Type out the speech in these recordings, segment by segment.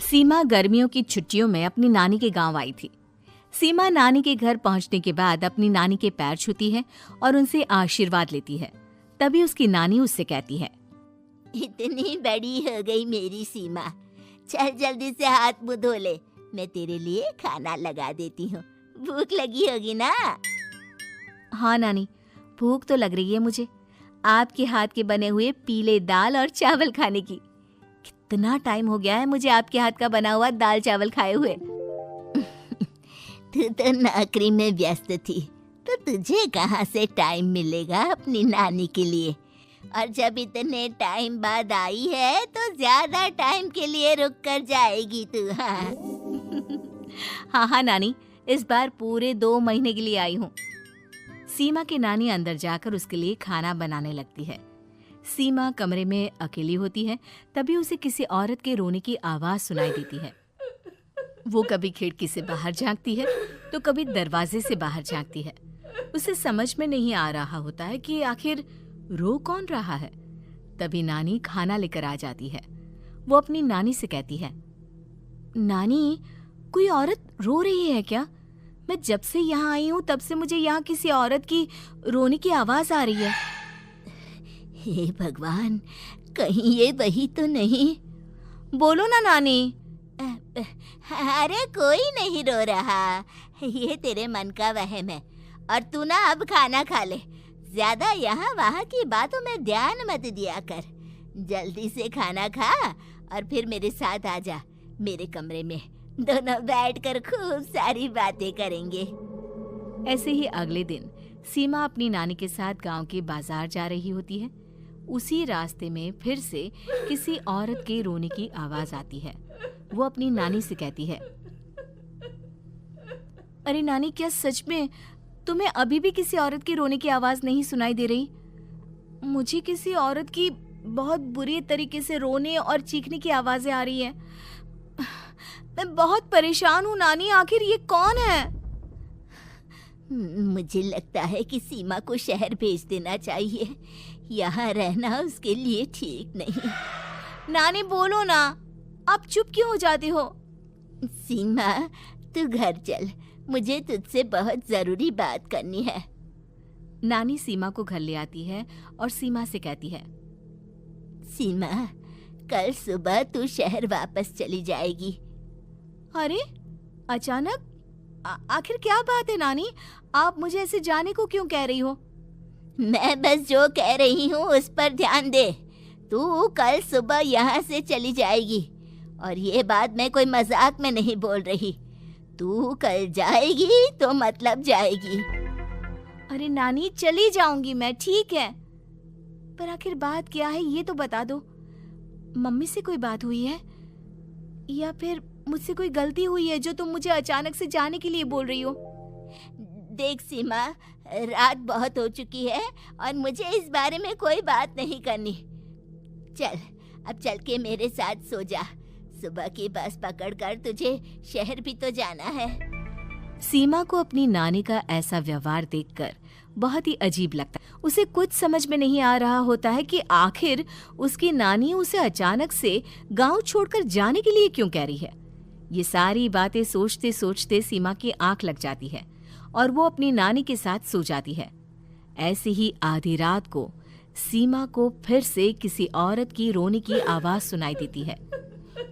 सीमा गर्मियों की छुट्टियों में अपनी नानी के गांव आई थी। सीमा नानी के घर पहुंचने के बाद अपनी नानी के पैर छूती है और उनसे आशीर्वाद लेती है। तभी उसकी नानी उससे कहती है, इतनी बड़ी हो गई मेरी सीमा, चल जल्दी से हाथ मुंह धो ले, मैं तेरे लिए खाना लगा देती हूँ। भूख लगी होगी ना? हाँ नानी, भूख तो लग रही है मुझे, आपके हाथ के बने हुए पीले दाल और चावल खाने की। कितना टाइम हो गया है मुझे आपके हाथ का बना हुआ दाल चावल खाए हुए। तू तो नौकरी में व्यस्त थी, तो तुझे कहाँ से टाइम मिलेगा अपनी नानी के लिए? और जब इतने टाइम बाद आई है तो ज्यादा टाइम के लिए रुक कर जाएगी तू। हाँ हाँ नानी, इस बार पूरे 2 महीने के लिए आई हूँ। सीमा की नानी अंदर जाकर उसके लिए खाना बनाने लगती है। सीमा कमरे में अकेली होती है, तभी उसे किसी औरत के रोने की आवाज सुनाई देती है। वो कभी खिड़की से बाहर झांकती है तो कभी दरवाजे से बाहर झांकती है। उसे समझ में नहीं आ रहा होता है कि आखिर रो कौन रहा है। तभी नानी खाना लेकर आ जाती है। वो अपनी नानी से कहती है, नानी, कोई औरत रो रही है क्या? मैं जब से यहाँ आई हूँ तब से मुझे यहाँ किसी औरत की रोने की आवाज आ रही है। हे भगवान, कहीं ये वही तो नहीं? बोलो ना नानी। अरे कोई नहीं रो रहा, ये तेरे मन का वहम है। और तू ना अब खाना खा ले, ज्यादा यहाँ वहाँ की बातों में ध्यान मत दिया कर। जल्दी से खाना खा और फिर मेरे साथ आ जा मेरे कमरे में, दोनों बैठकर खूब सारी बातें करेंगे। ऐसे ही अगले दिन सीमा अपनी नानी के साथ गांव के बाजार जा रही होती है। उसी रास्ते में फिर से किसी औरत के रोने की आवाज आती है। वो अपनी नानी से कहती है, अरे नानी, क्या सच में तुम्हें अभी भी किसी औरत की रोने की आवाज नहीं सुनाई दे रही? मुझे किसी औरत की बहुत बुरी तरीके से रोने और चीखने की आवाजें आ रही हैं। मैं बहुत परेशान हूँ नानी, आखिर ये कौन है? मुझे लगता है कि सीमा को शहर भेज देना चाहिए, यहाँ रहना उसके लिए ठीक नहीं। नानी बोलो ना, आप चुप क्यों हो जाती हो? सीमा, तू घर चल, मुझे तुझसे बहुत जरूरी बात करनी है। नानी सीमा को घर ले आती है और सीमा से कहती है, सीमा, कल सुबह तू शहर वापस चली जाएगी। अरे अचानक? आखिर क्या बात है नानी, आप मुझे ऐसे जाने को क्यों कह रही हो? मैं बस जो कह रही हूँ उस पर ध्यान दे। तू कल सुबह यहाँ से चली जाएगी, और ये बात मैं कोई मजाक में नहीं बोल रही। तू कल जाएगी तो मतलब जाएगी। अरे नानी, चली जाऊंगी मैं, ठीक है, पर आखिर बात क्या है ये तो बता दो। मम्मी से कोई बात हुई है या फिर मुझसे कोई गलती हुई है जो तुम मुझे अचानक से जाने के लिए बोल रही हो? देख सीमा, रात बहुत हो चुकी है और मुझे इस बारे में कोई बात नहीं करनी। चल, अब चल के मेरे साथ सो जा। सुबह की बस पकड़कर तुझे शहर भी तो जाना है। सीमा को अपनी नानी का ऐसा व्यवहार देखकर बहुत ही अजीब लगता है। उसे कुछ समझ में नहीं आ रहा होता है कि आखिर उसकी नानी उसे अचानक से गांव छोड़कर जाने के लिए क्यों कह रही है। ये सारी बातें सोचते सोचते सीमा की आंख लग जाती है और वो अपनी नानी के साथ सो जाती है। ऐसे ही आधी रात को सीमा को फिर से किसी औरत की रोने की आवाज सुनाई देती है।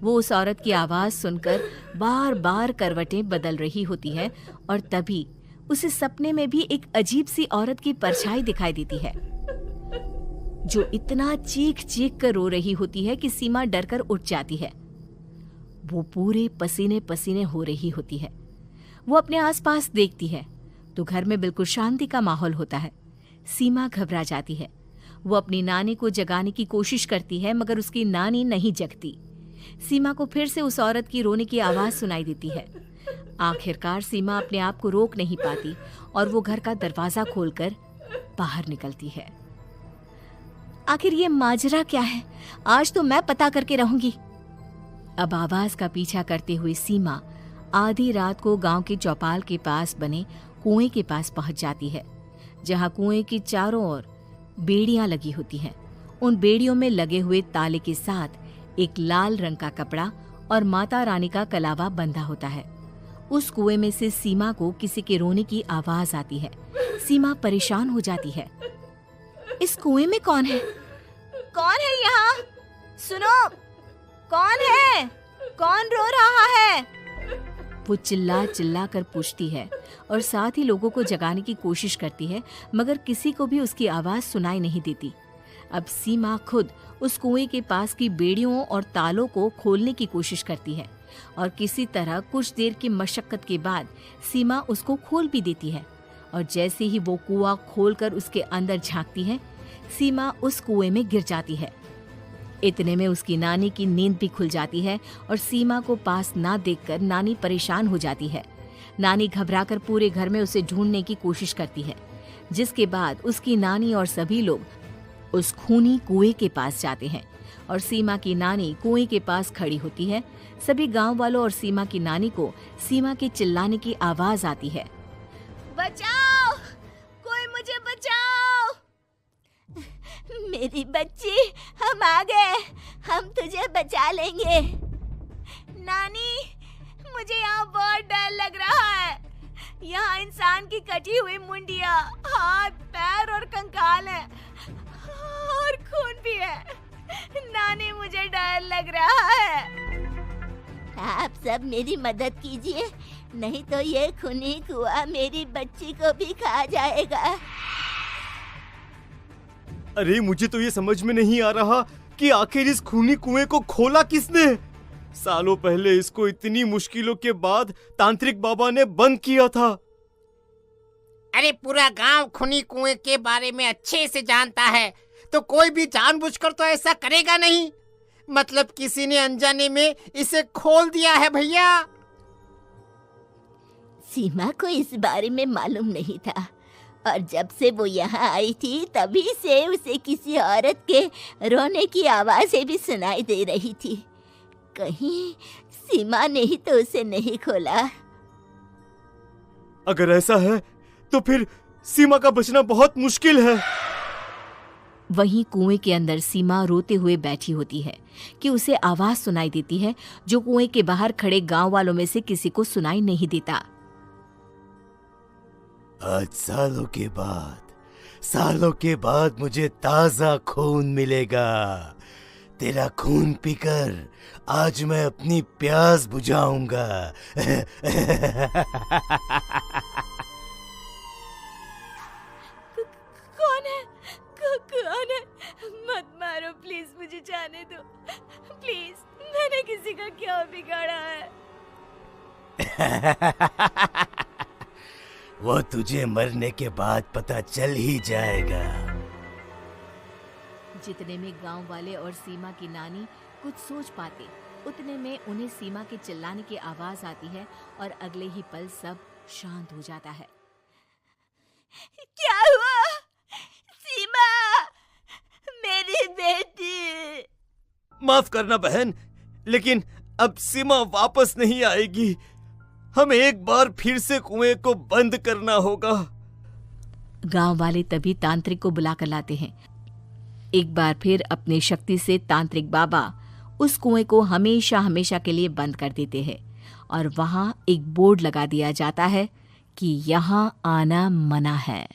वो उस औरत की आवाज सुनकर बार बार करवटें बदल रही होती है और तभी उसे सपने में भी एक अजीब सी औरत की परछाई दिखाई देती है, जो इतना चीख चीख कर रो रही होती है कि सीमा डरकर उठ जाती है। वो पूरे पसीने पसीने हो रही होती है। वो अपने आसपास देखती है तो घर में बिल्कुल शांति का माहौल होता है। सीमा घबरा जाती है। वो अपनी नानी को जगाने की कोशिश करती है, मगर उसकी नानी नहीं जगती। सीमा को फिर से उस औरत की रोने की आवाज सुनाई देती है। आखिरकार सीमा अपने आप को रोक नहीं पाती और वो घर का दरवाजा खोलकर बाहर निकलती है। आखिर ये माजरा क्या है? आज तो मैं पता करके रहूंगी। अब आवाज का पीछा करते हुए सीमा आधी रात को गांव के चौपाल के पास बने कुएं के पास पहुंच जाती है, जहां कुएं की चारों ओर बेड़ियां लगी होती हैं। उन बेड़ियों में लगे हुए ताले के साथ एक लाल रंग का कपड़ा और माता रानी का कलावा बंधा होता है। उस कुएं में से सीमा को किसी के रोने की आवाज आती है। सीमा परेशान हो जाती है। इस कुएं में कौन है? कौन है यहाँ? सुनो, कौन है? कौन रो रहा है? वो चिल्ला चिल्ला कर पूछती है और साथ ही लोगों को जगाने की कोशिश करती है, मगर किसी को भी उसकी आवाज सुनाई नहीं देती। अब सीमा खुद उस कुएं के पास की बेड़ियों और तालों को खोलने की कोशिश करती है और किसी तरह कुछ देर की मशक्कत के बाद सीमा उसको खोल भी देती है। और जैसे ही वो कुआं खोलकर उसके अंदर झांकती है, सीमा उस कुएं में गिर जाती है। इतने में उसकी नानी की नींद भी खुल जाती है और सीमा को पास ना देखकर नानी परेशान हो जाती है। नानी घबराकर पूरे घर में उसे ढूंढने की कोशिश करती है, जिसके बाद उसकी नानी और सभी लोग उस खूनी कुएं के पास जाते हैं और सीमा की नानी कुएं के पास खड़ी होती है। सभी गांव वालों और सीमा की नानी को सीमा के चिल्लाने की आवाज आती है। बचाओ, कोई मुझे बचाओ। मेरी बच्ची, हम आ गए, हम तुझे बचा लेंगे। नानी, मुझे यहाँ बहुत डर लग रहा है। यहाँ इंसान की कटी हुई मुंडिया, हाथ, पैर और कंकाल है और खून भी है। नानी, मुझे डर लग रहा है। आप सब मेरी मदद कीजिए, नहीं तो ये खूनी कुआं मेरी बच्ची को भी खा जाएगा। अरे मुझे तो ये समझ में नहीं आ रहा कि आखिर इस खूनी कुएं को खोला किसने। सालों पहले इसको इतनी मुश्किलों के बाद तांत्रिक बाबा ने बंद किया था। अरे पूरा गांव खूनी कुएं के बारे में अच्छे से जानता है, तो कोई भी जानबूझकर तो ऐसा करेगा नहीं। मतलब किसी ने अनजाने में इसे खोल दिया है भैया। सीमा को इस बारे में मालूम नहीं था और जब से वो यहाँ आई थी तभी से उसे किसी औरत के रोने की आवाजें भी सुनाई दे रही थी। कहीं सीमा ने ही तो उसे नहीं खोला। अगर ऐसा है तो फिर सीमा का बचना बहुत मुश्किल है। वहीं कुएं के अंदर सीमा रोते हुए बैठी होती है कि उसे आवाज सुनाई देती है जो कुएं के बाहर खड़े गांव वालों में से किसी को सुनाई नहीं देता। आज सालों के बाद मुझे ताजा खून मिलेगा। तेरा खून पीकर आज मैं अपनी प्यास बुझाऊंगा। कौन है? मत मारो प्लीज, मुझे जाने दो प्लीज। मैंने किसी का क्या बिगाड़ा है? वो तुझे मरने के बाद पता चल ही जाएगा। जितने में गांव वाले और सीमा की नानी कुछ सोच पाते, उतने में उन्हें सीमा के चिल्लाने की आवाज आती है और अगले ही पल सब शांत हो जाता है। क्या हुआ? सीमा, मेरी बेटी। माफ करना बहन, लेकिन अब सीमा वापस नहीं आएगी। हमें एक बार फिर से कुएं को बंद करना होगा। गांव वाले तभी तांत्रिक को बुलाकर लाते हैं। एक बार फिर अपनी शक्ति से तांत्रिक बाबा उस कुएं को हमेशा हमेशा के लिए बंद कर देते हैं और वहां एक बोर्ड लगा दिया जाता है कि यहाँ आना मना है।